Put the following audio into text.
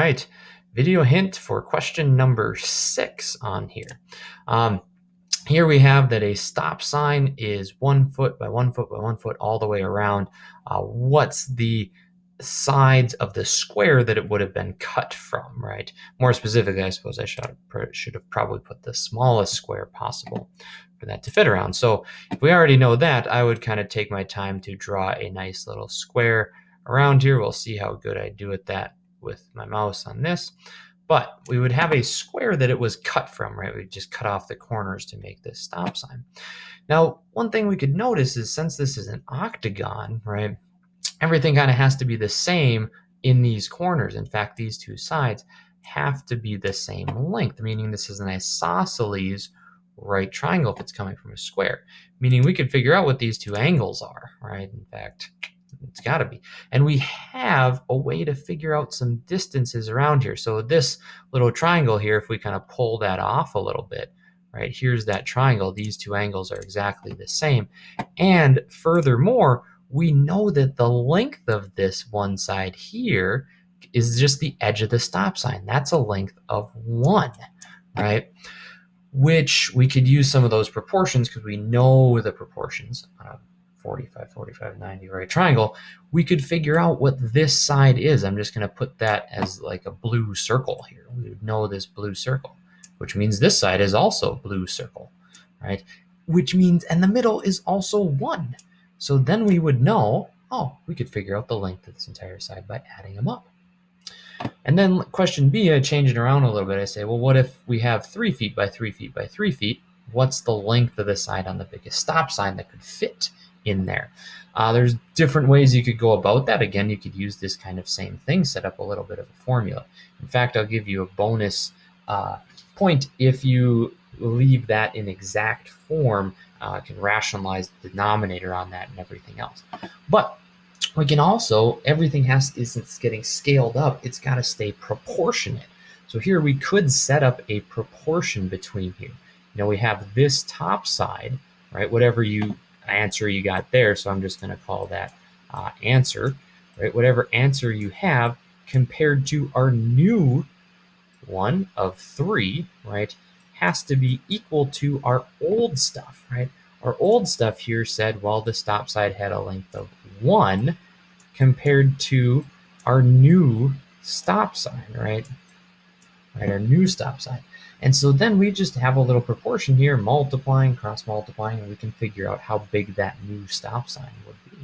right, video hint for question number 6 on here. Here we have that a stop sign is 1 foot by 1 foot by 1 foot all the way around. What's the sides of the square that it would have been cut from, right? More specifically, I suppose I should have probably put the smallest square possible for that to fit around. So if we already know that, I would kind of take my time to draw a nice little square around here. We'll see how good I do at that with my mouse on this. But we would have a square that it was cut from, right? We just cut off the corners to make this stop sign. Now, one thing we could notice is since this is an octagon, right, everything kind of has to be the same in these corners. In fact, these two sides have to be the same length, meaning this is an isosceles right triangle if it's coming from a square, meaning we could figure out what these two angles are, right? In fact, it's got to be. And we have a way to figure out some distances around here. So this little triangle here, if we kind of pull that off a little bit, right, here's that triangle. These two angles are exactly the same. And furthermore, we know that the length of this one side here is just the edge of the stop sign. That's a length of 1, right? Which we could use some of those proportions because we know the proportions. 45, 45, 90 right triangle, we could figure out what this side is. I'm just going to put that as like a blue circle here. We would know this blue circle, which means this side is also blue circle, right? Which means, and the middle is also 1. So then we would know, oh, we could figure out the length of this entire side by adding them up. And then question B, I change it around a little bit. I say, well, what if we have 3 feet by 3 feet by 3 feet? What's the length of the side on the biggest stop sign that could fit in there? There's different ways you could go about that. Again, you could use this kind of same thing, set up a little bit of a formula. In fact, I'll give you a bonus point if you leave that in exact form. Can rationalize the denominator on that and everything else. But we can also, everything is it's getting scaled up, it's got to stay proportionate. So here we could set up a proportion between here. We have this top side, right? Whatever answer you got there, so I'm just going to call that answer, right? Whatever answer you have compared to our new one of 3, right, has to be equal to our old stuff, right? Our old stuff here said, well, the stop sign had a length of 1 compared to our new stop sign, right? Our new stop sign. And so then we just have a little proportion here, multiplying, cross multiplying, and we can figure out how big that new stop sign would be.